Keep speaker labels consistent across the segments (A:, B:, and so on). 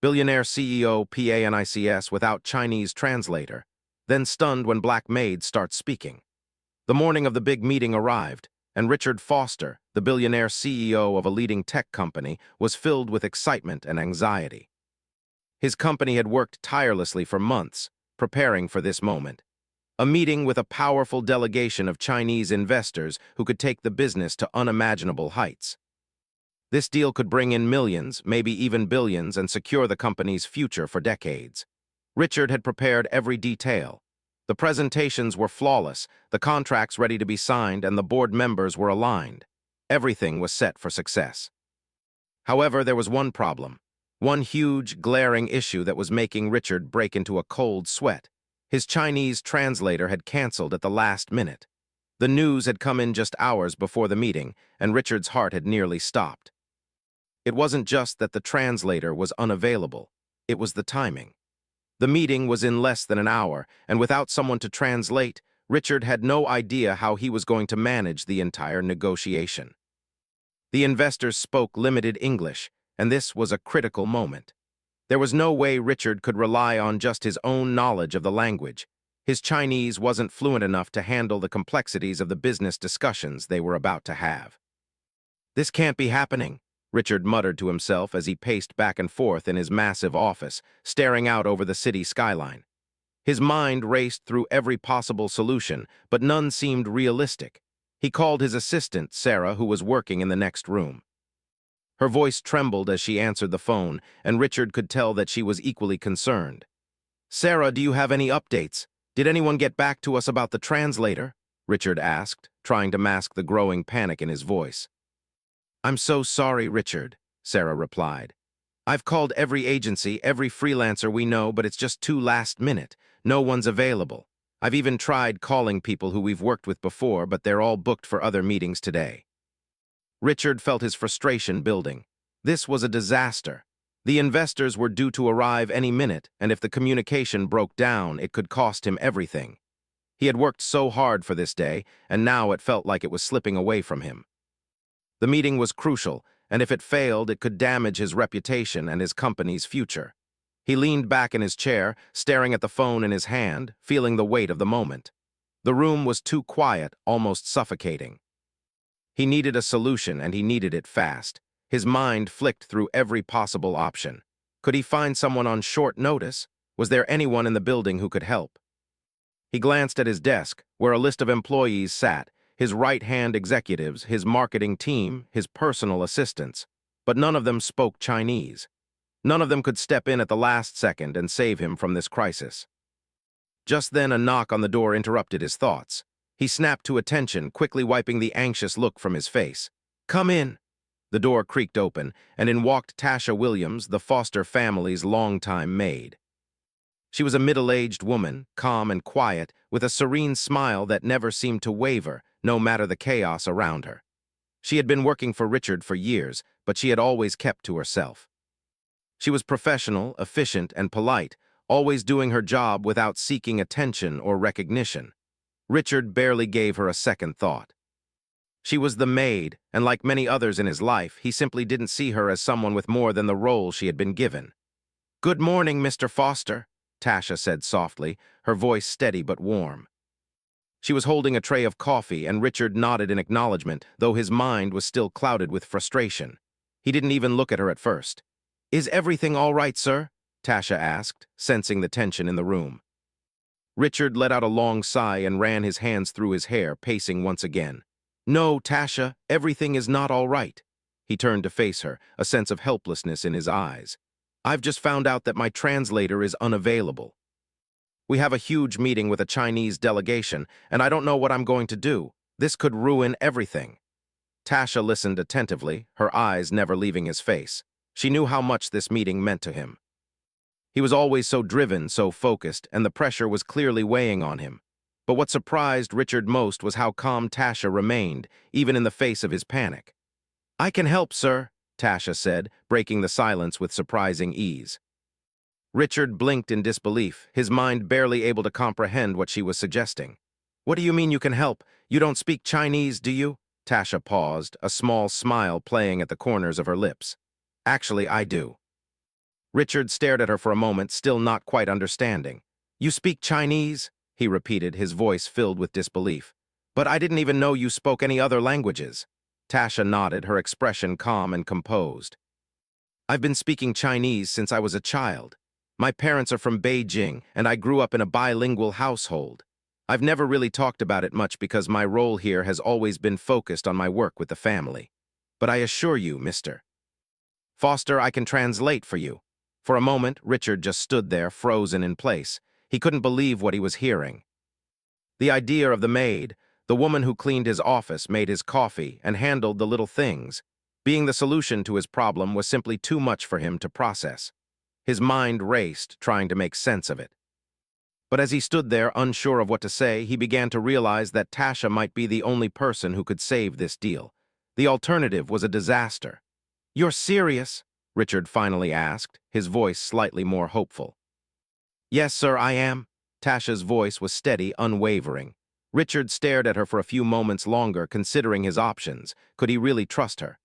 A: Billionaire CEO panics without Chinese translator, then stunned when black maid starts speaking. The morning of the big meeting arrived, and Richard Foster, the billionaire CEO of a leading tech company, was filled with excitement and anxiety. His company had worked tirelessly for months, preparing for this moment. A meeting with a powerful delegation of Chinese investors who could take the business to unimaginable heights. This deal could bring in millions, maybe even billions, and secure the company's future for decades. Richard had prepared every detail. The presentations were flawless, the contracts ready to be signed, and the board members were aligned. Everything was set for success. However, there was one problem, one huge, glaring issue that was making Richard break into a cold sweat. His Chinese translator had canceled at the last minute. The news had come in just hours before the meeting, and Richard's heart had nearly stopped. It wasn't just that the translator was unavailable, it was the timing. The meeting was in less than an hour, and without someone to translate, Richard had no idea how he was going to manage the entire negotiation. The investors spoke limited English, and this was a critical moment. There was no way Richard could rely on just his own knowledge of the language. His Chinese wasn't fluent enough to handle the complexities of the business discussions they were about to have. "This can't be happening," Richard muttered to himself as he paced back and forth in his massive office, staring out over the city skyline. His mind raced through every possible solution, but none seemed realistic. He called his assistant, Sarah, who was working in the next room. Her voice trembled as she answered the phone, and Richard could tell that she was equally concerned. "Sarah, do you have any updates? Did anyone get back to us about the translator?" Richard asked, trying to mask the growing panic in his voice. "I'm so sorry, Richard," Sarah replied. "I've called every agency, every freelancer we know, but it's just too last minute. No one's available. I've even tried calling people who we've worked with before, but they're all booked for other meetings today." Richard felt his frustration building. This was a disaster. The investors were due to arrive any minute, and if the communication broke down, it could cost him everything. He had worked so hard for this day, and now it felt like it was slipping away from him. The meeting was crucial, and if it failed, it could damage his reputation and his company's future. He leaned back in his chair, staring at the phone in his hand, feeling the weight of the moment. The room was too quiet, almost suffocating. He needed a solution, and he needed it fast. His mind flicked through every possible option. Could he find someone on short notice? Was there anyone in the building who could help? He glanced at his desk, where a list of employees sat, his right-hand executives, his marketing team, his personal assistants. But none of them spoke Chinese. None of them could step in at the last second and save him from this crisis. Just then, a knock on the door interrupted his thoughts. He snapped to attention, quickly wiping the anxious look from his face. "Come in." The door creaked open, and in walked Tasha Williams, the Foster family's longtime maid. She was a middle-aged woman, calm and quiet, with a serene smile that never seemed to waver, no matter the chaos around her. She had been working for Richard for years, but she had always kept to herself. She was professional, efficient, and polite, always doing her job without seeking attention or recognition. Richard barely gave her a second thought. She was the maid, and like many others in his life, he simply didn't see her as someone with more than the role she had been given. "Good morning, Mr. Foster," Tasha said softly, her voice steady but warm. She was holding a tray of coffee, and Richard nodded in acknowledgement, though his mind was still clouded with frustration. He didn't even look at her at first. "Is everything all right, sir?" Tasha asked, sensing the tension in the room. Richard let out a long sigh and ran his hands through his hair, pacing once again. "No, Tasha, everything is not all right." He turned to face her, a sense of helplessness in his eyes. "I've just found out that my translator is unavailable. We have a huge meeting with a Chinese delegation, and I don't know what I'm going to do. This could ruin everything." Tasha listened attentively, her eyes never leaving his face. She knew how much this meeting meant to him. He was always so driven, so focused, and the pressure was clearly weighing on him. But what surprised Richard most was how calm Tasha remained, even in the face of his panic. "I can help, sir," Tasha said, breaking the silence with surprising ease. Richard blinked in disbelief, his mind barely able to comprehend what she was suggesting. "What do you mean you can help? You don't speak Chinese, do you?" Tasha paused, a small smile playing at the corners of her lips. "Actually, I do." Richard stared at her for a moment, still not quite understanding. "You speak Chinese?" he repeated, his voice filled with disbelief. "But I didn't even know you spoke any other languages." Tasha nodded, her expression calm and composed. "I've been speaking Chinese since I was a child. My parents are from Beijing, and I grew up in a bilingual household. I've never really talked about it much because my role here has always been focused on my work with the family. But I assure you, Mr. Foster, I can translate for you." For a moment, Richard just stood there, frozen in place. He couldn't believe what he was hearing. The idea of the maid, the woman who cleaned his office, made his coffee, and handled the little things, being the solution to his problem, was simply too much for him to process. His mind raced, trying to make sense of it. But as he stood there, unsure of what to say, he began to realize that Tasha might be the only person who could save this deal. The alternative was a disaster. "You're serious?" Richard finally asked, his voice slightly more hopeful. "Yes, sir, I am." Tasha's voice was steady, unwavering. Richard stared at her for a few moments longer, considering his options. Could he really trust her?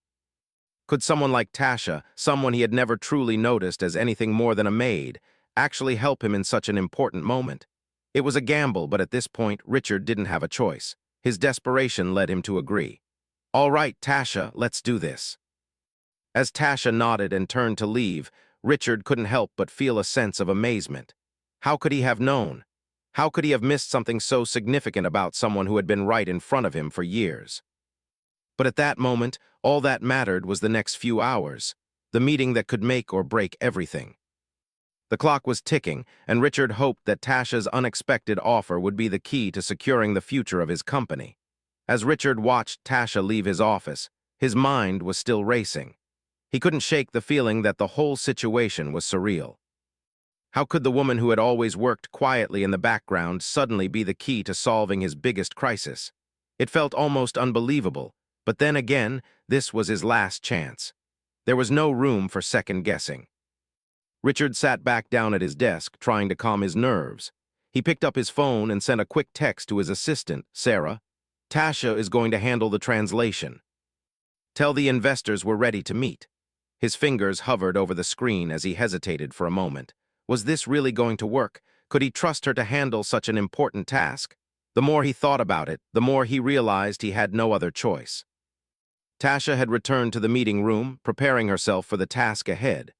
A: Could someone like Tasha, someone he had never truly noticed as anything more than a maid, actually help him in such an important moment? It was a gamble, but at this point, Richard didn't have a choice. His desperation led him to agree. "All right, Tasha, let's do this." As Tasha nodded and turned to leave, Richard couldn't help but feel a sense of amazement. How could he have known? How could he have missed something so significant about someone who had been right in front of him for years? But at that moment, all that mattered was the next few hours, the meeting that could make or break everything. The clock was ticking, and Richard hoped that Tasha's unexpected offer would be the key to securing the future of his company. As Richard watched Tasha leave his office, his mind was still racing. He couldn't shake the feeling that the whole situation was surreal. How could the woman who had always worked quietly in the background suddenly be the key to solving his biggest crisis? It felt almost unbelievable, but then again, this was his last chance. There was no room for second-guessing. Richard sat back down at his desk, trying to calm his nerves. He picked up his phone and sent a quick text to his assistant, Sarah. "Tasha is going to handle the translation. Tell the investors we're ready to meet." His fingers hovered over the screen as he hesitated for a moment. Was this really going to work? Could he trust her to handle such an important task? The more he thought about it, the more he realized he had no other choice. Tasha had returned to the meeting room, preparing herself for the task ahead.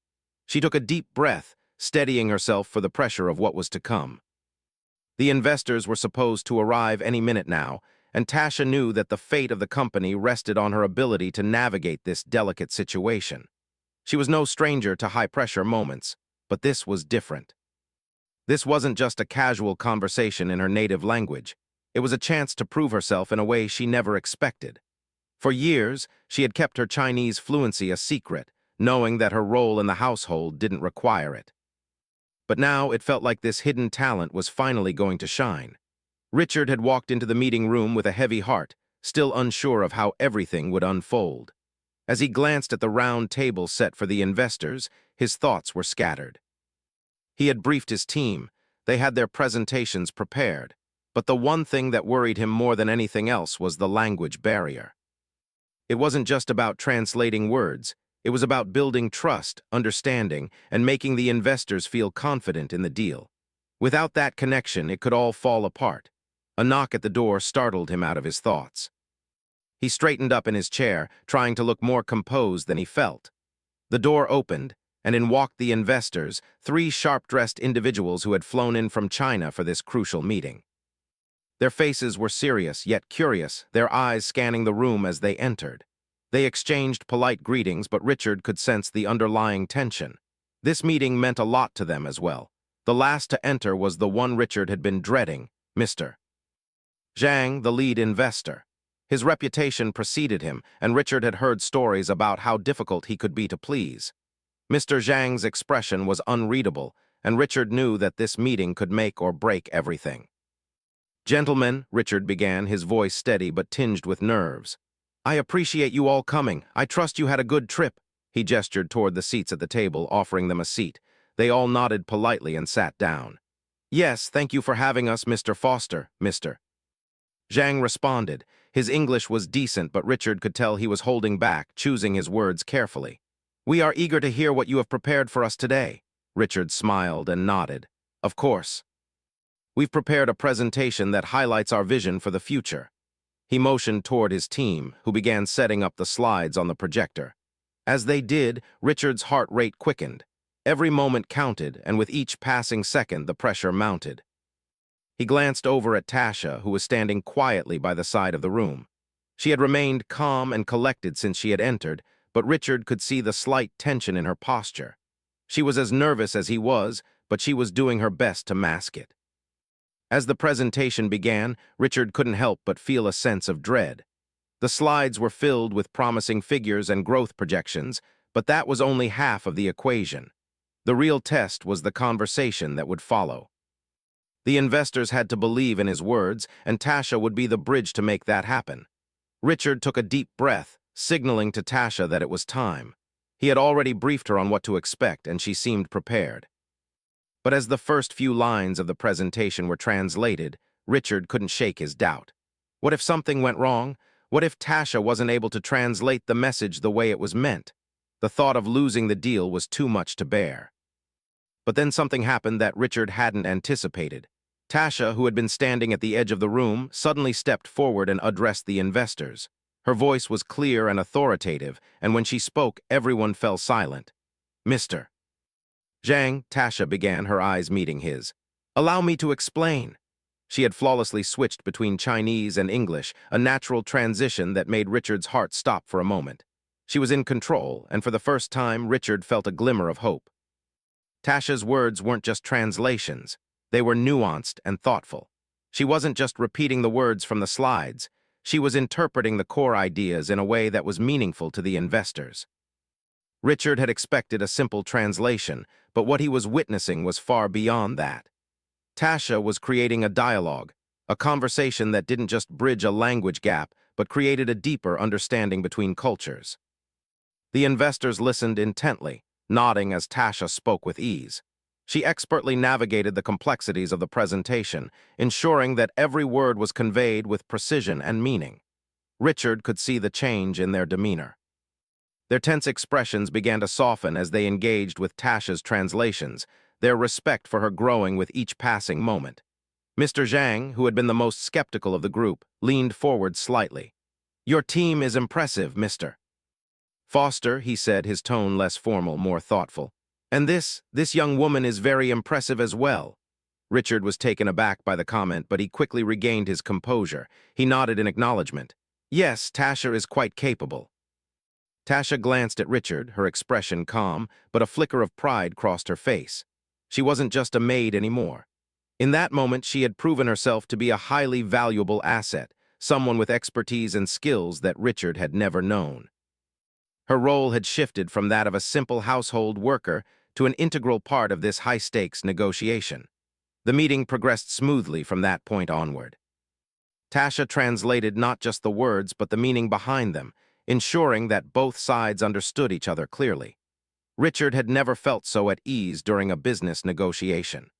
A: She took a deep breath, steadying herself for the pressure of what was to come. The investors were supposed to arrive any minute now, and Tasha knew that the fate of the company rested on her ability to navigate this delicate situation. She was no stranger to high-pressure moments, but this was different. This wasn't just a casual conversation in her native language. It was a chance to prove herself in a way she never expected. For years, she had kept her Chinese fluency a secret, knowing that her role in the household didn't require it. But now it felt like this hidden talent was finally going to shine. Richard had walked into the meeting room with a heavy heart, still unsure of how everything would unfold. As he glanced at the round table set for the investors, his thoughts were scattered. He had briefed his team. They had their presentations prepared. But the one thing that worried him more than anything else was the language barrier. It wasn't just about translating words. It was about building trust, understanding, and making the investors feel confident in the deal. Without that connection, it could all fall apart. A knock at the door startled him out of his thoughts. He straightened up in his chair, trying to look more composed than he felt. The door opened, and in walked the investors, 3 sharp-dressed individuals who had flown in from China for this crucial meeting. Their faces were serious, yet curious, their eyes scanning the room as they entered. They exchanged polite greetings, but Richard could sense the underlying tension. This meeting meant a lot to them as well. The last to enter was the one Richard had been dreading, Mr. Zhang, the lead investor. His reputation preceded him, and Richard had heard stories about how difficult he could be to please. Mr. Zhang's expression was unreadable, and Richard knew that this meeting could make or break everything. "Gentlemen," Richard began, his voice steady but tinged with nerves. "I appreciate you all coming. I trust you had a good trip." He gestured toward the seats at the table, offering them a seat. They all nodded politely and sat down. "Yes, thank you for having us, Mr. Foster, Mr. Zhang responded. His English was decent, but Richard could tell he was holding back, choosing his words carefully. "We are eager to hear what you have prepared for us today." Richard smiled and nodded. Of course. We've prepared a presentation that highlights our vision for the future. He motioned toward his team, who began setting up the slides on the projector. As they did, Richard's heart rate quickened. Every moment counted, and with each passing second, the pressure mounted. He glanced over at Tasha, who was standing quietly by the side of the room. She had remained calm and collected since she had entered, but Richard could see the slight tension in her posture. She was as nervous as he was, but she was doing her best to mask it. As the presentation began, Richard couldn't help but feel a sense of dread. The slides were filled with promising figures and growth projections, but that was only half of the equation. The real test was the conversation that would follow. The investors had to believe in his words, and Tasha would be the bridge to make that happen. Richard took a deep breath, signaling to Tasha that it was time. He had already briefed her on what to expect, and she seemed prepared. But as the first few lines of the presentation were translated, Richard couldn't shake his doubt. What if something went wrong? What if Tasha wasn't able to translate the message the way it was meant? The thought of losing the deal was too much to bear. But then something happened that Richard hadn't anticipated. Tasha, who had been standing at the edge of the room, suddenly stepped forward and addressed the investors. Her voice was clear and authoritative, and when she spoke, everyone fell silent. Mr. Zhang, Tasha began, her eyes meeting his. Allow me to explain. She had flawlessly switched between Chinese and English, a natural transition that made Richard's heart stop for a moment. She was in control, and for the first time, Richard felt a glimmer of hope. Tasha's words weren't just translations. They were nuanced and thoughtful. She wasn't just repeating the words from the slides. She was interpreting the core ideas in a way that was meaningful to the investors. Richard had expected a simple translation, but what he was witnessing was far beyond that. Tasha was creating a dialogue, a conversation that didn't just bridge a language gap, but created a deeper understanding between cultures. The investors listened intently, nodding as Tasha spoke with ease. She expertly navigated the complexities of the presentation, ensuring that every word was conveyed with precision and meaning. Richard could see the change in their demeanor. Their tense expressions began to soften as they engaged with Tasha's translations, their respect for her growing with each passing moment. Mr. Zhang, who had been the most skeptical of the group, leaned forward slightly. Your team is impressive, Mr. Foster, he said, his tone less formal, more thoughtful. And this young woman is very impressive as well. Richard was taken aback by the comment, but he quickly regained his composure. He nodded in acknowledgement. Yes, Tasha is quite capable. Tasha glanced at Richard, her expression calm, but a flicker of pride crossed her face. She wasn't just a maid anymore. In that moment, she had proven herself to be a highly valuable asset, someone with expertise and skills that Richard had never known. Her role had shifted from that of a simple household worker to an integral part of this high-stakes negotiation. The meeting progressed smoothly from that point onward. Tasha translated not just the words but the meaning behind them, ensuring that both sides understood each other clearly. Richard had never felt so at ease during a business negotiation.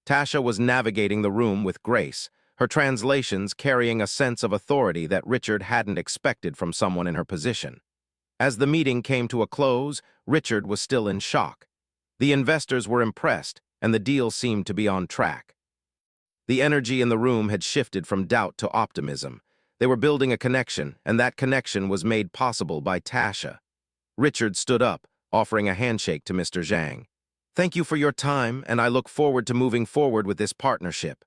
A: Tasha was navigating the room with grace, her translations carrying a sense of authority that Richard hadn't expected from someone in her position. As the meeting came to a close, Richard was still in shock. The investors were impressed, and the deal seemed to be on track. The energy in the room had shifted from doubt to optimism. They were building a connection, and that connection was made possible by Tasha. Richard stood up, offering a handshake to Mr. Zhang. Thank you for your time, and I look forward to moving forward with this partnership.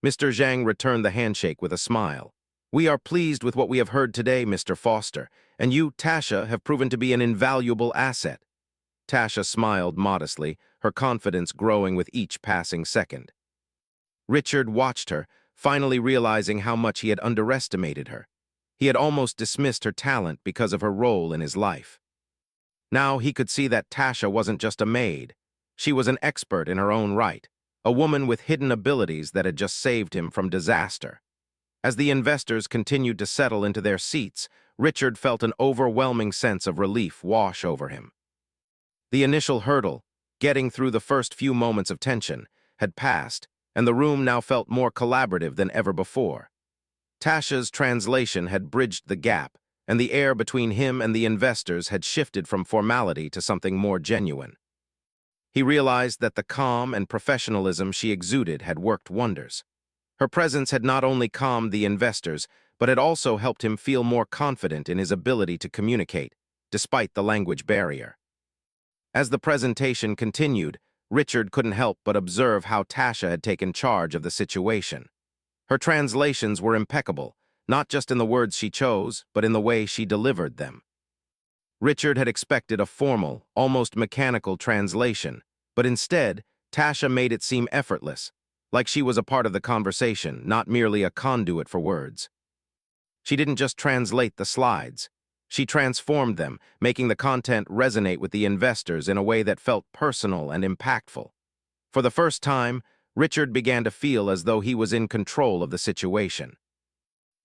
A: Mr. Zhang returned the handshake with a smile. We are pleased with what we have heard today, Mr. Foster, and you, Tasha, have proven to be an invaluable asset. Tasha smiled modestly, her confidence growing with each passing second. Richard watched her, finally realizing how much he had underestimated her. He had almost dismissed her talent because of her role in his life. Now he could see that Tasha wasn't just a maid. She was an expert in her own right, a woman with hidden abilities that had just saved him from disaster. As the investors continued to settle into their seats, Richard felt an overwhelming sense of relief wash over him. The initial hurdle, getting through the first few moments of tension, had passed, and the room now felt more collaborative than ever before. Tasha's translation had bridged the gap, and the air between him and the investors had shifted from formality to something more genuine. He realized that the calm and professionalism she exuded had worked wonders. Her presence had not only calmed the investors, but had also helped him feel more confident in his ability to communicate, despite the language barrier. As the presentation continued, Richard couldn't help but observe how Tasha had taken charge of the situation. Her translations were impeccable, not just in the words she chose, but in the way she delivered them. Richard had expected a formal, almost mechanical translation, but instead, Tasha made it seem effortless, like she was a part of the conversation, not merely a conduit for words. She didn't just translate the slides. She transformed them, making the content resonate with the investors in a way that felt personal and impactful. For the first time, Richard began to feel as though he was in control of the situation.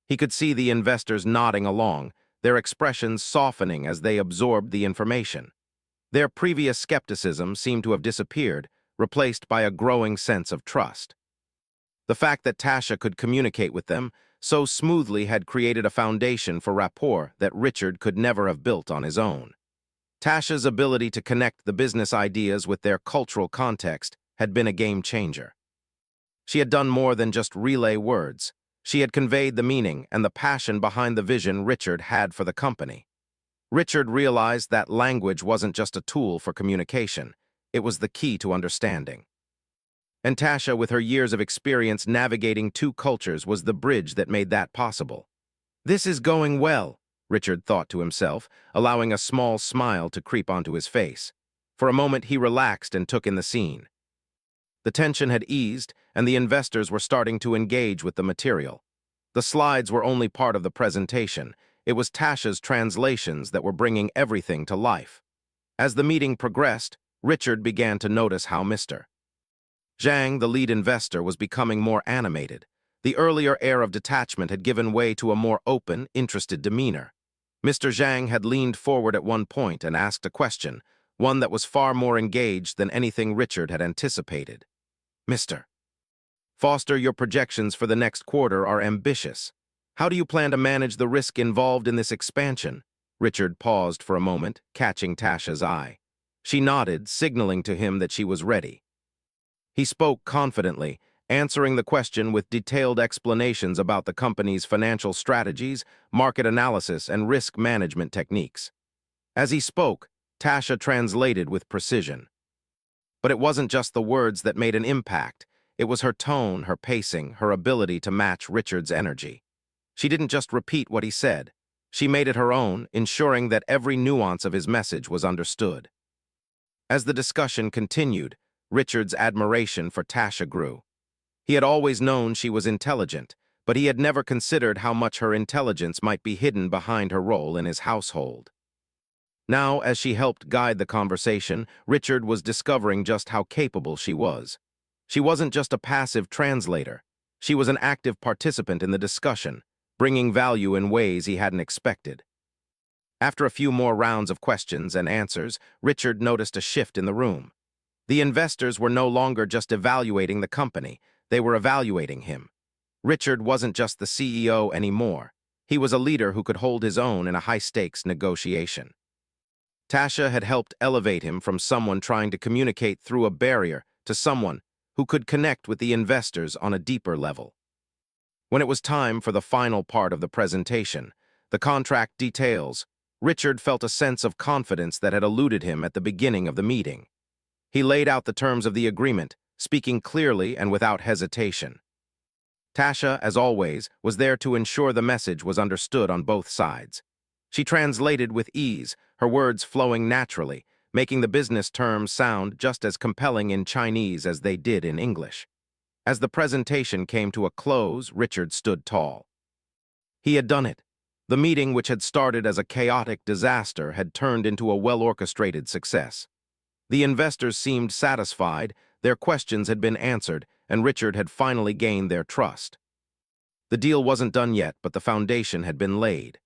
A: He could see the investors nodding along, their expressions softening as they absorbed the information. Their previous skepticism seemed to have disappeared, replaced by a growing sense of trust. The fact that Tasha could communicate with them so smoothly had created a foundation for rapport that Richard could never have built on his own. Tasha's ability to connect the business ideas with their cultural context had been a game changer. She had done more than just relay words. She had conveyed the meaning and the passion behind the vision Richard had for the company. Richard realized that language wasn't just a tool for communication, it was the key to understanding. And Tasha, with her years of experience navigating two cultures, was the bridge that made that possible. "This is going well," Richard thought to himself, allowing a small smile to creep onto his face. For a moment, he relaxed and took in the scene. The tension had eased, and the investors were starting to engage with the material. The slides were only part of the presentation. It was Tasha's translations that were bringing everything to life. As the meeting progressed, Richard began to notice how Mr. Zhang, the lead investor, was becoming more animated. The earlier air of detachment had given way to a more open, interested demeanor. Mr. Zhang had leaned forward at one point and asked a question, one that was far more engaged than anything Richard had anticipated. "Mr. Foster, your projections for the next quarter are ambitious. How do you plan to manage the risk involved in this expansion?" Richard paused for a moment, catching Tasha's eye. She nodded, signaling to him that she was ready. He spoke confidently, answering the question with detailed explanations about the company's financial strategies, market analysis, and risk management techniques. As he spoke, Tasha translated with precision. But it wasn't just the words that made an impact. It was her tone, her pacing, her ability to match Richard's energy. She didn't just repeat what he said. She made it her own, ensuring that every nuance of his message was understood. As the discussion continued, Richard's admiration for Tasha grew. He had always known she was intelligent, but he had never considered how much her intelligence might be hidden behind her role in his household. Now, as she helped guide the conversation, Richard was discovering just how capable she was. She wasn't just a passive translator. She was an active participant in the discussion, bringing value in ways he hadn't expected. After a few more rounds of questions and answers, Richard noticed a shift in the room. The investors were no longer just evaluating the company, they were evaluating him. Richard wasn't just the CEO anymore. He was a leader who could hold his own in a high-stakes negotiation. Tasha had helped elevate him from someone trying to communicate through a barrier to someone who could connect with the investors on a deeper level. When it was time for the final part of the presentation, the contract details, Richard felt a sense of confidence that had eluded him at the beginning of the meeting. He laid out the terms of the agreement, speaking clearly and without hesitation. Tasha, as always, was there to ensure the message was understood on both sides. She translated with ease, her words flowing naturally, making the business terms sound just as compelling in Chinese as they did in English. As the presentation came to a close, Richard stood tall. He had done it. The meeting, which had started as a chaotic disaster, had turned into a well-orchestrated success. The investors seemed satisfied, their questions had been answered, and Richard had finally gained their trust. The deal wasn't done yet, but the foundation had been laid.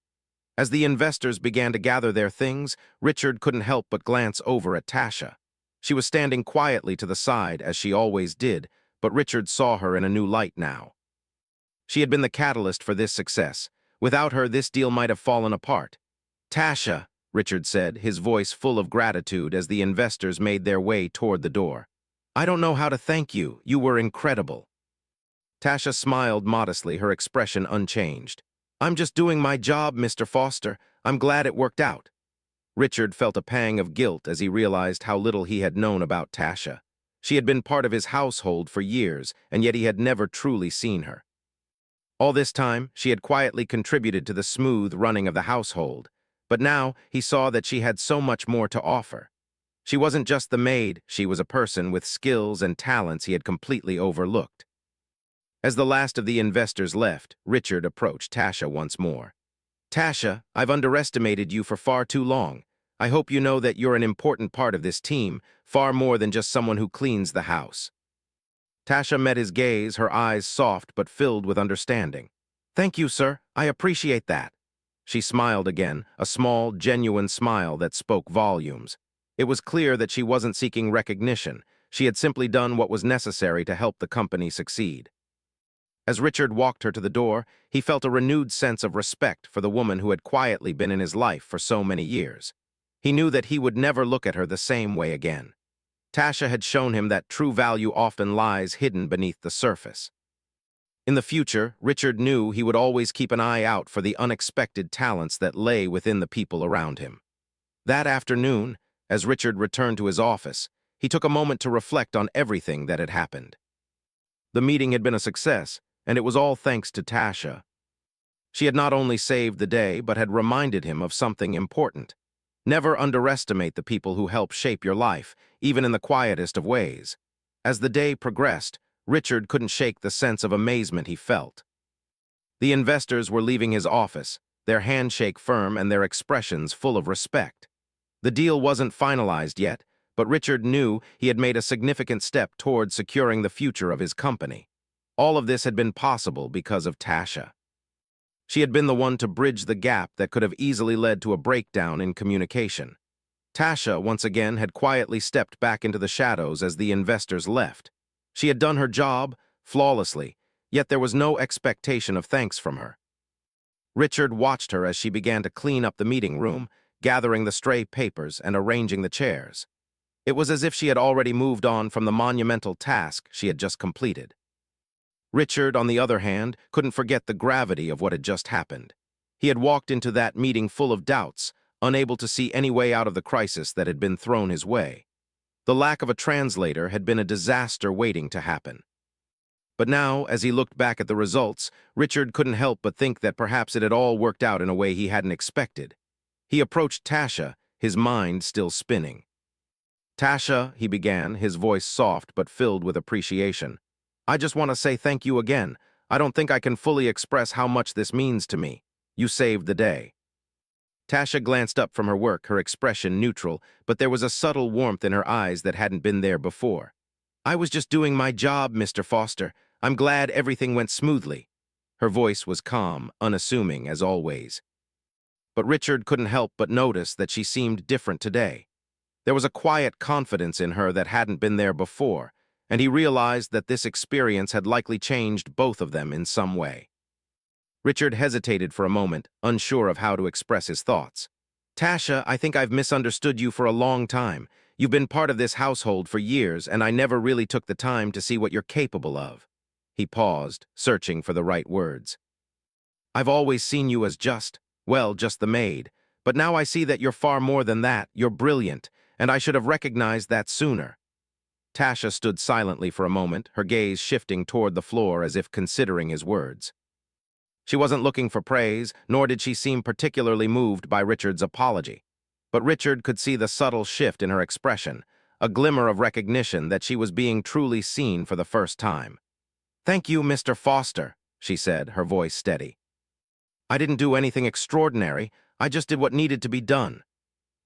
A: As the investors began to gather their things, Richard couldn't help but glance over at Tasha. She was standing quietly to the side, as she always did, but Richard saw her in a new light now. She had been the catalyst for this success. Without her, this deal might have fallen apart. "Tasha," Richard said, his voice full of gratitude as the investors made their way toward the door. "I don't know how to thank you. You were incredible." Tasha smiled modestly, her expression unchanged. "I'm just doing my job, Mr. Foster. I'm glad it worked out." Richard felt a pang of guilt as he realized how little he had known about Tasha. She had been part of his household for years, and yet he had never truly seen her. All this time, she had quietly contributed to the smooth running of the household, but now he saw that she had so much more to offer. She wasn't just the maid, she was a person with skills and talents he had completely overlooked. As the last of the investors left, Richard approached Tasha once more. "Tasha, I've underestimated you for far too long. I hope you know that you're an important part of this team, far more than just someone who cleans the house." Tasha met his gaze, her eyes soft but filled with understanding. "Thank you, sir. I appreciate that." She smiled again, a small, genuine smile that spoke volumes. It was clear that she wasn't seeking recognition. She had simply done what was necessary to help the company succeed. As Richard walked her to the door, he felt a renewed sense of respect for the woman who had quietly been in his life for so many years. He knew that he would never look at her the same way again. Tasha had shown him that true value often lies hidden beneath the surface. In the future, Richard knew he would always keep an eye out for the unexpected talents that lay within the people around him. That afternoon, as Richard returned to his office, he took a moment to reflect on everything that had happened. The meeting had been a success, and it was all thanks to Tasha. She had not only saved the day, but had reminded him of something important. Never underestimate the people who help shape your life, even in the quietest of ways. As the day progressed, Richard couldn't shake the sense of amazement he felt. The investors were leaving his office, their handshake firm and their expressions full of respect. The deal wasn't finalized yet, but Richard knew he had made a significant step toward securing the future of his company. All of this had been possible because of Tasha. She had been the one to bridge the gap that could have easily led to a breakdown in communication. Tasha, once again, had quietly stepped back into the shadows as the investors left. She had done her job flawlessly, yet there was no expectation of thanks from her. Richard watched her as she began to clean up the meeting room, gathering the stray papers and arranging the chairs. It was as if she had already moved on from the monumental task she had just completed. Richard, on the other hand, couldn't forget the gravity of what had just happened. He had walked into that meeting full of doubts, unable to see any way out of the crisis that had been thrown his way. The lack of a translator had been a disaster waiting to happen. But now, as he looked back at the results, Richard couldn't help but think that perhaps it had all worked out in a way he hadn't expected. He approached Tasha, his mind still spinning. "Tasha," he began, his voice soft but filled with appreciation. "I just want to say thank you again. I don't think I can fully express how much this means to me. You saved the day." Tasha glanced up from her work, her expression neutral, but there was a subtle warmth in her eyes that hadn't been there before. "I was just doing my job, Mr. Foster. I'm glad everything went smoothly." Her voice was calm, unassuming as always. But Richard couldn't help but notice that she seemed different today. There was a quiet confidence in her that hadn't been there before, and he realized that this experience had likely changed both of them in some way. Richard hesitated for a moment, unsure of how to express his thoughts. "Tasha, I think I've misunderstood you for a long time. You've been part of this household for years, and I never really took the time to see what you're capable of." He paused, searching for the right words. "I've always seen you as just the maid. But now I see that you're far more than that. You're brilliant, and I should have recognized that sooner." Tasha stood silently for a moment, her gaze shifting toward the floor as if considering his words. She wasn't looking for praise, nor did she seem particularly moved by Richard's apology. But Richard could see the subtle shift in her expression, a glimmer of recognition that she was being truly seen for the first time. "Thank you, Mr. Foster," she said, her voice steady. "I didn't do anything extraordinary. I just did what needed to be done."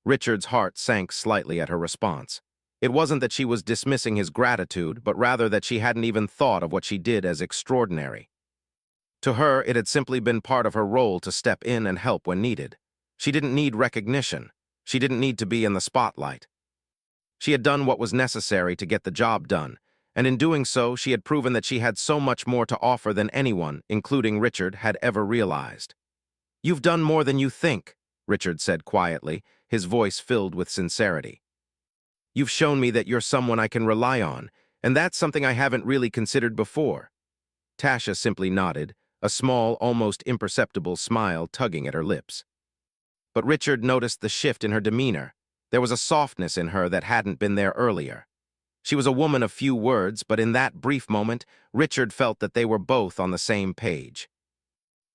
A: Richard's heart sank slightly at her response. It wasn't that she was dismissing his gratitude, but rather that she hadn't even thought of what she did as extraordinary. To her, it had simply been part of her role to step in and help when needed. She didn't need recognition. She didn't need to be in the spotlight. She had done what was necessary to get the job done, and in doing so, she had proven that she had so much more to offer than anyone, including Richard, had ever realized. "You've done more than you think," Richard said quietly, his voice filled with sincerity. "You've shown me that you're someone I can rely on, and that's something I haven't really considered before." Tasha simply nodded, a small, almost imperceptible smile tugging at her lips. But Richard noticed the shift in her demeanor. There was a softness in her that hadn't been there earlier. She was a woman of few words, but in that brief moment, Richard felt that they were both on the same page.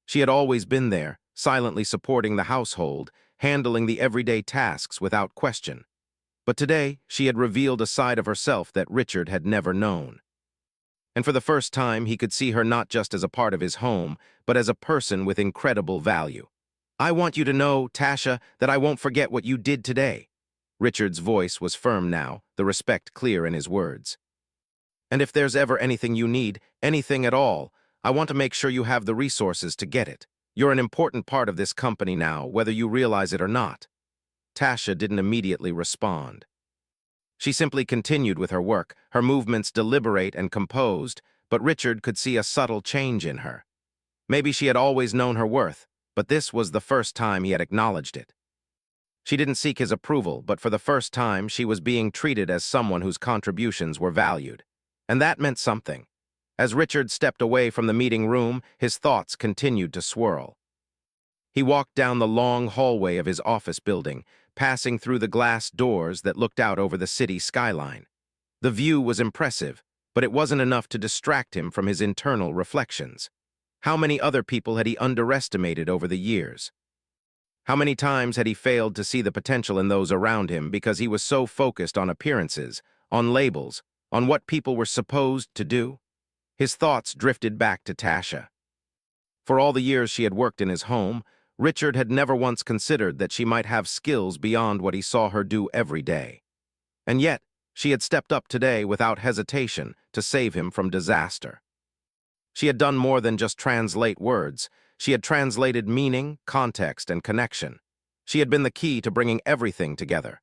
A: She had always been there, silently supporting the household, handling the everyday tasks without question. But today, she had revealed a side of herself that Richard had never known. And for the first time, he could see her not just as a part of his home, but as a person with incredible value. "I want you to know, Tasha, that I won't forget what you did today." Richard's voice was firm now, the respect clear in his words. "And if there's ever anything you need, anything at all, I want to make sure you have the resources to get it. You're an important part of this company now, whether you realize it or not." Tasha didn't immediately respond. She simply continued with her work, her movements deliberate and composed, but Richard could see a subtle change in her. Maybe she had always known her worth, but this was the first time he had acknowledged it. She didn't seek his approval, but for the first time she was being treated as someone whose contributions were valued. And that meant something. As Richard stepped away from the meeting room, his thoughts continued to swirl. He walked down the long hallway of his office building, passing through the glass doors that looked out over the city skyline. The view was impressive, but it wasn't enough to distract him from his internal reflections. How many other people had he underestimated over the years? How many times had he failed to see the potential in those around him because he was so focused on appearances, on labels, on what people were supposed to do? His thoughts drifted back to Tasha. For all the years she had worked in his home, Richard had never once considered that she might have skills beyond what he saw her do every day. And yet, she had stepped up today without hesitation to save him from disaster. She had done more than just translate words. She had translated meaning, context, and connection. She had been the key to bringing everything together.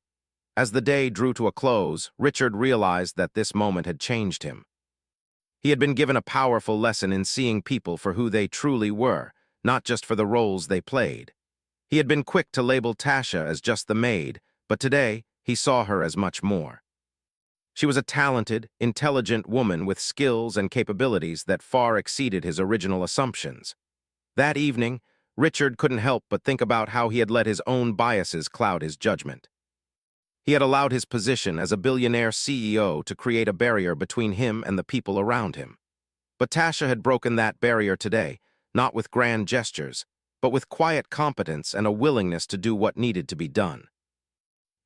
A: As the day drew to a close, Richard realized that this moment had changed him. He had been given a powerful lesson in seeing people for who they truly were, not just for the roles they played. He had been quick to label Tasha as just the maid, but today he saw her as much more. She was a talented, intelligent woman with skills and capabilities that far exceeded his original assumptions. That evening, Richard couldn't help but think about how he had let his own biases cloud his judgment. He had allowed his position as a billionaire CEO to create a barrier between him and the people around him. But Tasha had broken that barrier today, not with grand gestures, but with quiet competence and a willingness to do what needed to be done.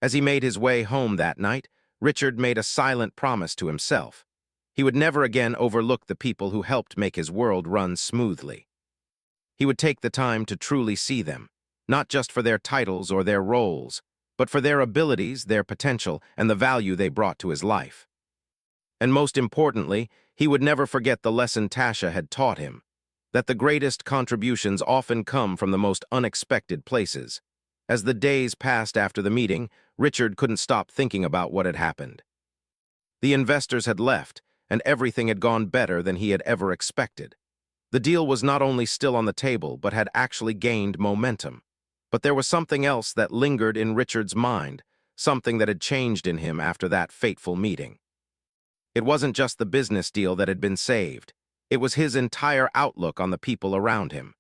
A: As he made his way home that night, Richard made a silent promise to himself. He would never again overlook the people who helped make his world run smoothly. He would take the time to truly see them, not just for their titles or their roles, but for their abilities, their potential, and the value they brought to his life. And most importantly, he would never forget the lesson Tasha had taught him, that the greatest contributions often come from the most unexpected places. As the days passed after the meeting, Richard couldn't stop thinking about what had happened. The investors had left, and everything had gone better than he had ever expected. The deal was not only still on the table, but had actually gained momentum. But there was something else that lingered in Richard's mind, something that had changed in him after that fateful meeting. It wasn't just the business deal that had been saved. It was his entire outlook on the people around him.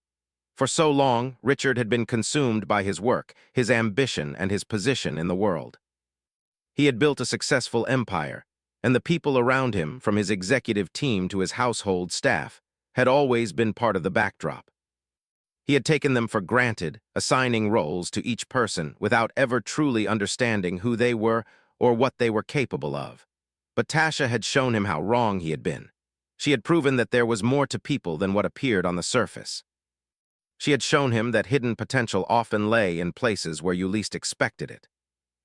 A: For so long, Richard had been consumed by his work, his ambition, and his position in the world. He had built a successful empire, and the people around him, from his executive team to his household staff, had always been part of the backdrop. He had taken them for granted, assigning roles to each person without ever truly understanding who they were or what they were capable of. But Tasha had shown him how wrong he had been. She had proven that there was more to people than what appeared on the surface. She had shown him that hidden potential often lay in places where you least expected it.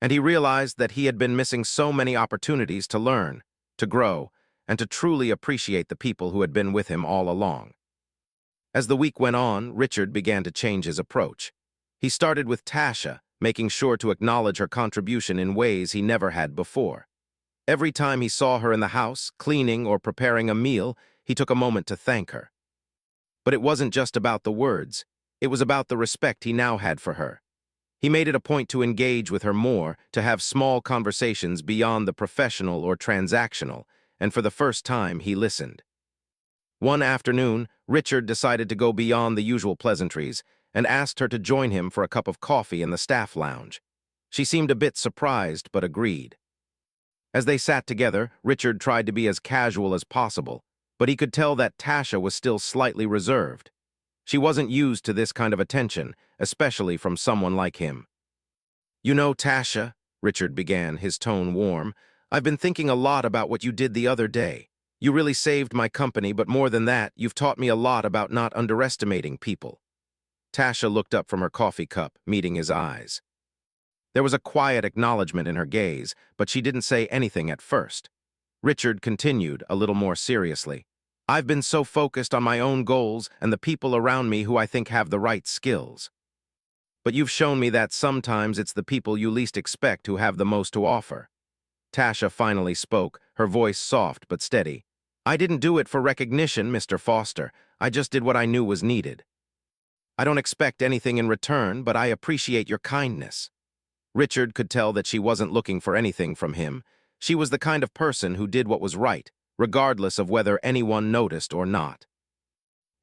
A: And he realized that he had been missing so many opportunities to learn, to grow, and to truly appreciate the people who had been with him all along. As the week went on, Richard began to change his approach. He started with Tasha, making sure to acknowledge her contribution in ways he never had before. Every time he saw her in the house, cleaning or preparing a meal, he took a moment to thank her. But it wasn't just about the words. It was about the respect he now had for her. He made it a point to engage with her more, to have small conversations beyond the professional or transactional, and for the first time he listened. One afternoon, Richard decided to go beyond the usual pleasantries and asked her to join him for a cup of coffee in the staff lounge. She seemed a bit surprised, but agreed. As they sat together, Richard tried to be as casual as possible, but he could tell that Tasha was still slightly reserved. She wasn't used to this kind of attention, especially from someone like him. "You know, Tasha," Richard began, his tone warm, "I've been thinking a lot about what you did the other day. You really saved my company, but more than that, you've taught me a lot about not underestimating people." Tasha looked up from her coffee cup, meeting his eyes. There was a quiet acknowledgement in her gaze, but she didn't say anything at first. Richard continued, a little more seriously. "I've been so focused on my own goals and the people around me who I think have the right skills. But you've shown me that sometimes it's the people you least expect who have the most to offer." Tasha finally spoke, her voice soft but steady. "I didn't do it for recognition, Mr. Foster. I just did what I knew was needed. I don't expect anything in return, but I appreciate your kindness." Richard could tell that she wasn't looking for anything from him. She was the kind of person who did what was right, regardless of whether anyone noticed or not.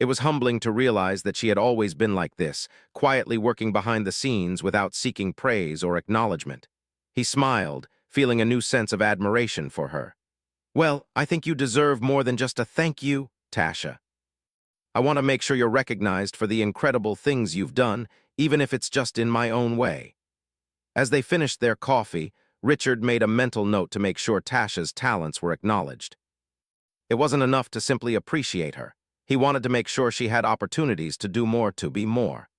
A: It was humbling to realize that she had always been like this, quietly working behind the scenes without seeking praise or acknowledgement. He smiled, feeling a new sense of admiration for her. "Well, I think you deserve more than just a thank you, Tasha. I want to make sure you're recognized for the incredible things you've done, even if it's just in my own way." As they finished their coffee, Richard made a mental note to make sure Tasha's talents were acknowledged. It wasn't enough to simply appreciate her. He wanted to make sure she had opportunities to do more, to be more.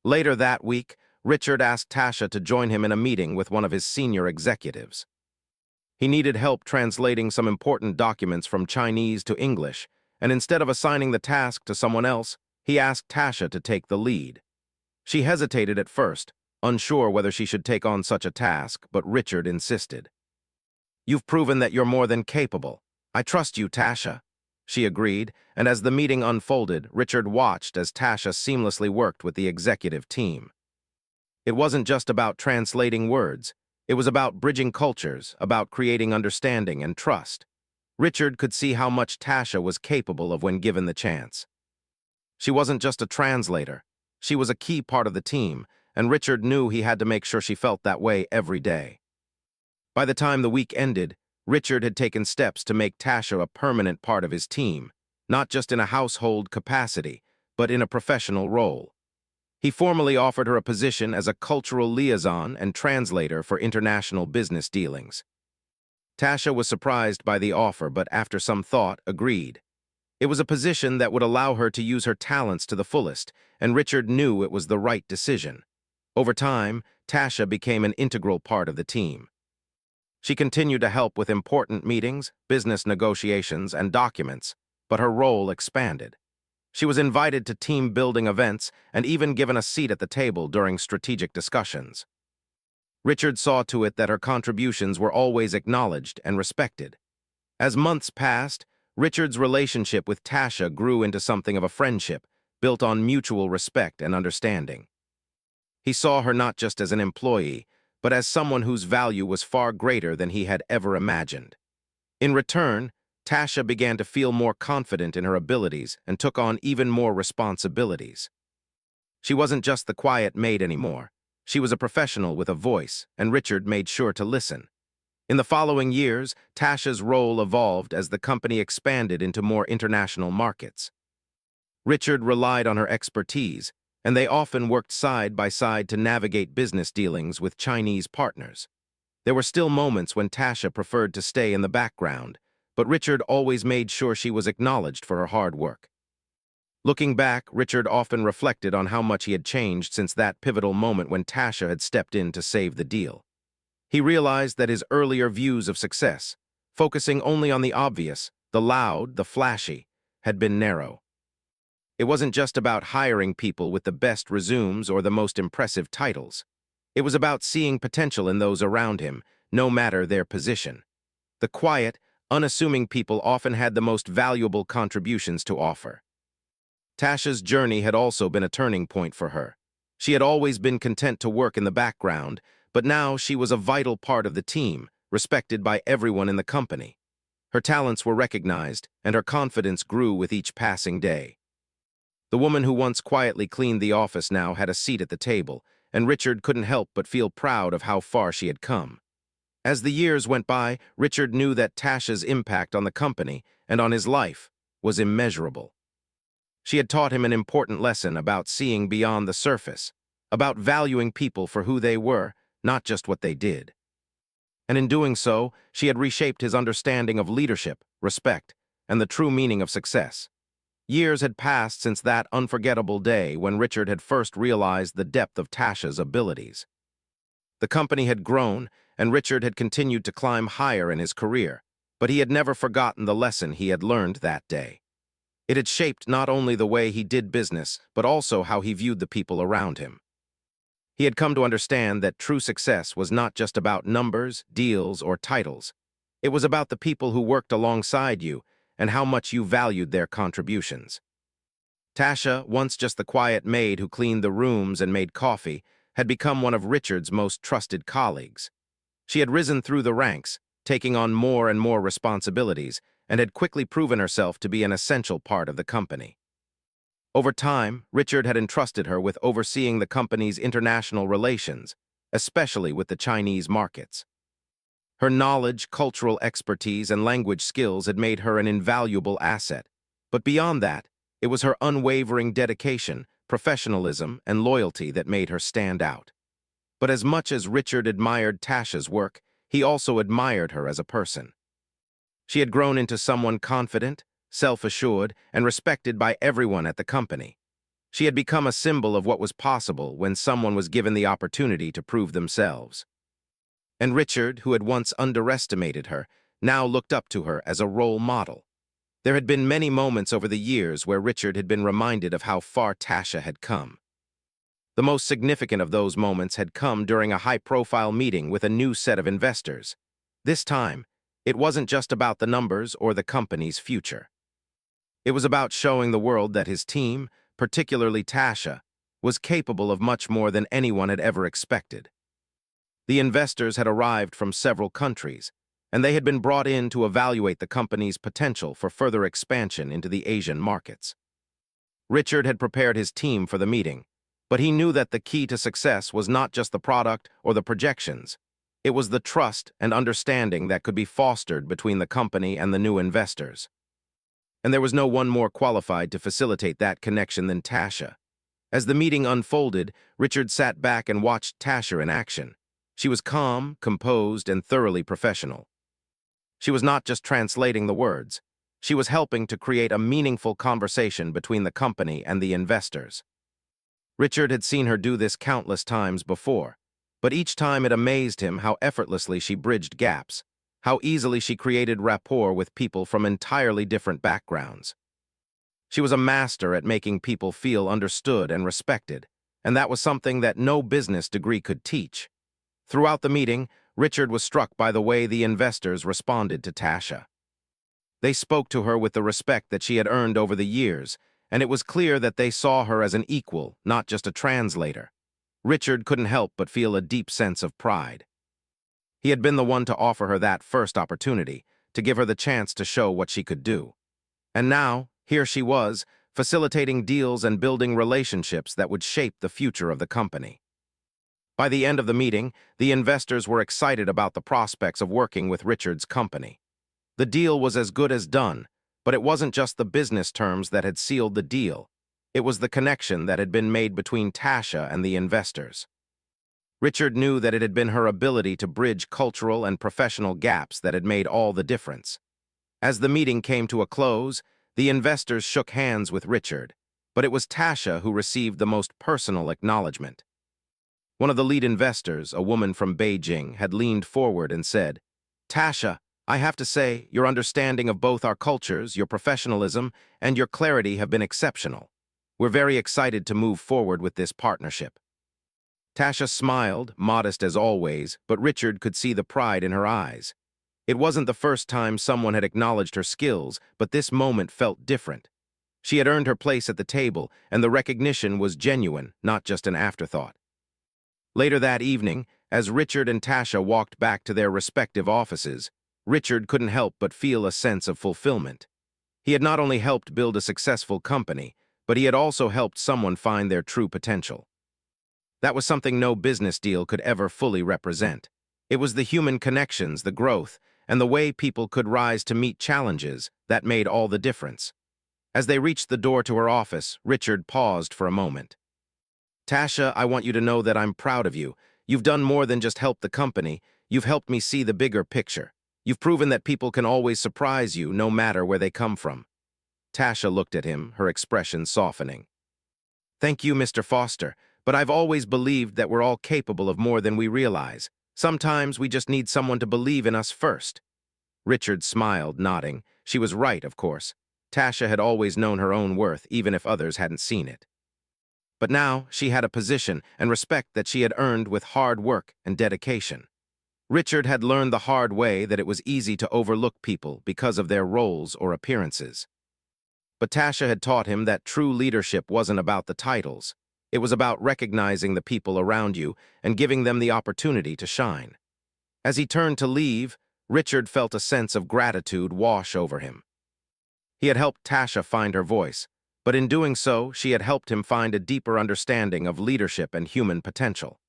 A: Later that week, Richard asked Tasha to join him in a meeting with one of his senior executives. He needed help translating some important documents from Chinese to English, and instead of assigning the task to someone else, he asked Tasha to take the lead. She hesitated at first, unsure whether she should take on such a task, but Richard insisted. "You've proven that you're more than capable. I trust you, Tasha." She agreed, and as the meeting unfolded, Richard watched as Tasha seamlessly worked with the executive team. It wasn't just about translating words. It was about bridging cultures, about creating understanding and trust. Richard could see how much Tasha was capable of when given the chance. She wasn't just a translator. She was a key part of the team, and Richard knew he had to make sure she felt that way every day. By the time the week ended, Richard had taken steps to make Tasha a permanent part of his team, not just in a household capacity, but in a professional role. He formally offered her a position as a cultural liaison and translator for international business dealings. Tasha was surprised by the offer, but after some thought, agreed. It was a position that would allow her to use her talents to the fullest, and Richard knew it was the right decision. Over time, Tasha became an integral part of the team. She continued to help with important meetings, business negotiations, and documents, but her role expanded. She was invited to team-building events and even given a seat at the table during strategic discussions. Richard saw to it that her contributions were always acknowledged and respected. As months passed, Richard's relationship with Tasha grew into something of a friendship, built on mutual respect and understanding. He saw her not just as an employee, but as someone whose value was far greater than he had ever imagined. In return, Tasha began to feel more confident in her abilities and took on even more responsibilities. She wasn't just the quiet maid anymore. She was a professional with a voice, and Richard made sure to listen. In the following years, Tasha's role evolved as the company expanded into more international markets. Richard relied on her expertise, and they often worked side by side to navigate business dealings with Chinese partners. There were still moments when Tasha preferred to stay in the background, but Richard always made sure she was acknowledged for her hard work. Looking back, Richard often reflected on how much he had changed since that pivotal moment when Tasha had stepped in to save the deal. He realized that his earlier views of success, focusing only on the obvious, the loud, the flashy, had been narrow. It wasn't just about hiring people with the best resumes or the most impressive titles. It was about seeing potential in those around him, no matter their position. The quiet, unassuming people often had the most valuable contributions to offer. Tasha's journey had also been a turning point for her. She had always been content to work in the background, but now she was a vital part of the team, respected by everyone in the company. Her talents were recognized, and her confidence grew with each passing day. The woman who once quietly cleaned the office now had a seat at the table, and Richard couldn't help but feel proud of how far she had come. As the years went by, Richard knew that Tasha's impact on the company and on his life was immeasurable. She had taught him an important lesson about seeing beyond the surface, about valuing people for who they were, not just what they did. And in doing so, she had reshaped his understanding of leadership, respect, and the true meaning of success. Years had passed since that unforgettable day when Richard had first realized the depth of Tasha's abilities. The company had grown, and Richard had continued to climb higher in his career, but he had never forgotten the lesson he had learned that day. It had shaped not only the way he did business, but also how he viewed the people around him. He had come to understand that true success was not just about numbers, deals, or titles. It was about the people who worked alongside you and how much you valued their contributions. Tasha, once just the quiet maid who cleaned the rooms and made coffee, had become one of Richard's most trusted colleagues. She had risen through the ranks, taking on more and more responsibilities, and had quickly proven herself to be an essential part of the company. Over time, Richard had entrusted her with overseeing the company's international relations, especially with the Chinese markets. Her knowledge, cultural expertise, and language skills had made her an invaluable asset. But beyond that, it was her unwavering dedication, professionalism, and loyalty that made her stand out. But as much as Richard admired Tasha's work, he also admired her as a person. She had grown into someone confident, self-assured, and respected by everyone at the company. She had become a symbol of what was possible when someone was given the opportunity to prove themselves. And Richard, who had once underestimated her, now looked up to her as a role model. There had been many moments over the years where Richard had been reminded of how far Tasha had come. The most significant of those moments had come during a high-profile meeting with a new set of investors. This time, it wasn't just about the numbers or the company's future. It was about showing the world that his team, particularly Tasha, was capable of much more than anyone had ever expected. The investors had arrived from several countries, and they had been brought in to evaluate the company's potential for further expansion into the Asian markets. Richard had prepared his team for the meeting, but he knew that the key to success was not just the product or the projections. It was the trust and understanding that could be fostered between the company and the new investors. And there was no one more qualified to facilitate that connection than Tasha. As the meeting unfolded, Richard sat back and watched Tasha in action. She was calm, composed, and thoroughly professional. She was not just translating the words. She was helping to create a meaningful conversation between the company and the investors. Richard had seen her do this countless times before, but each time it amazed him how effortlessly she bridged gaps, how easily she created rapport with people from entirely different backgrounds. She was a master at making people feel understood and respected, and that was something that no business degree could teach. Throughout the meeting, Richard was struck by the way the investors responded to Tasha. They spoke to her with the respect that she had earned over the years, and it was clear that they saw her as an equal, not just a translator. Richard couldn't help but feel a deep sense of pride. He had been the one to offer her that first opportunity, to give her the chance to show what she could do. And now, here she was, facilitating deals and building relationships that would shape the future of the company. By the end of the meeting, the investors were excited about the prospects of working with Richard's company. The deal was as good as done, but it wasn't just the business terms that had sealed the deal. It was the connection that had been made between Tasha and the investors. Richard knew that it had been her ability to bridge cultural and professional gaps that had made all the difference. As the meeting came to a close, the investors shook hands with Richard, but it was Tasha who received the most personal acknowledgement. One of the lead investors, a woman from Beijing, had leaned forward and said, "Tasha, I have to say, your understanding of both our cultures, your professionalism, and your clarity have been exceptional. We're very excited to move forward with this partnership." Tasha smiled, modest as always, but Richard could see the pride in her eyes. It wasn't the first time someone had acknowledged her skills, but this moment felt different. She had earned her place at the table, and the recognition was genuine, not just an afterthought. Later that evening, as Richard and Tasha walked back to their respective offices, Richard couldn't help but feel a sense of fulfillment. He had not only helped build a successful company, but he had also helped someone find their true potential. That was something no business deal could ever fully represent. It was the human connections, the growth, and the way people could rise to meet challenges that made all the difference. As they reached the door to her office, Richard paused for a moment. "Tasha, I want you to know that I'm proud of you. You've done more than just help the company. You've helped me see the bigger picture. You've proven that people can always surprise you, no matter where they come from." Tasha looked at him, her expression softening. "Thank you, Mr. Foster, but I've always believed that we're all capable of more than we realize. Sometimes we just need someone to believe in us first." Richard smiled, nodding. She was right, of course. Tasha had always known her own worth, even if others hadn't seen it. But now she had a position and respect that she had earned with hard work and dedication. Richard had learned the hard way that it was easy to overlook people because of their roles or appearances. But Tasha had taught him that true leadership wasn't about the titles. It was about recognizing the people around you and giving them the opportunity to shine. As he turned to leave, Richard felt a sense of gratitude wash over him. He had helped Tasha find her voice, but in doing so, she had helped him find a deeper understanding of leadership and human potential.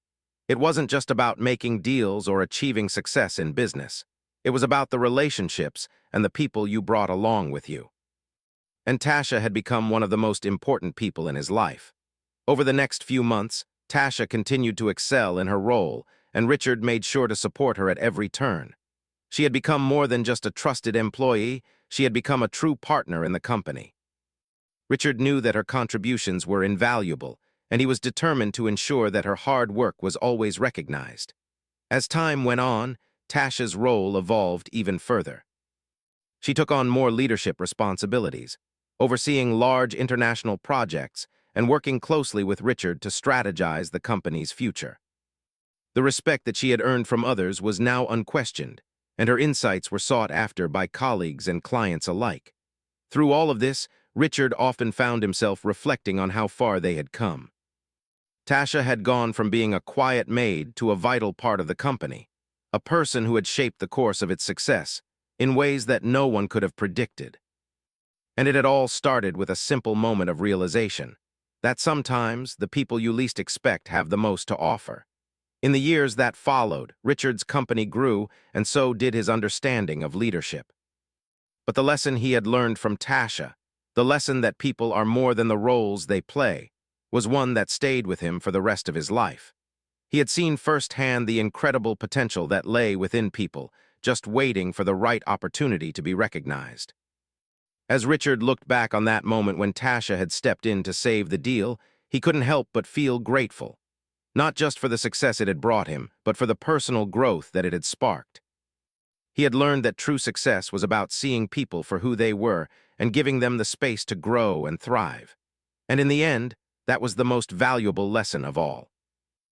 A: It wasn't just about making deals or achieving success in business. It was about the relationships and the people you brought along with you. And Tasha had become one of the most important people in his life. Over the next few months, Tasha continued to excel in her role, and Richard made sure to support her at every turn. She had become more than just a trusted employee, she had become a true partner in the company. Richard knew that her contributions were invaluable, and he was determined to ensure that her hard work was always recognized. As time went on, Tasha's role evolved even further. She took on more leadership responsibilities, overseeing large international projects and working closely with Richard to strategize the company's future. The respect that she had earned from others was now unquestioned, and her insights were sought after by colleagues and clients alike. Through all of this, Richard often found himself reflecting on how far they had come. Tasha had gone from being a quiet maid to a vital part of the company, a person who had shaped the course of its success in ways that no one could have predicted. And it had all started with a simple moment of realization that sometimes the people you least expect have the most to offer. In the years that followed, Richard's company grew, and so did his understanding of leadership. But the lesson he had learned from Tasha, the lesson that people are more than the roles they play, was one that stayed with him for the rest of his life. He had seen firsthand the incredible potential that lay within people, just waiting for the right opportunity to be recognized. As Richard looked back on that moment when Tasha had stepped in to save the deal, he couldn't help but feel grateful. Not just for the success it had brought him, but for the personal growth that it had sparked. He had learned that true success was about seeing people for who they were and giving them the space to grow and thrive. And in the end, that was the most valuable lesson of all.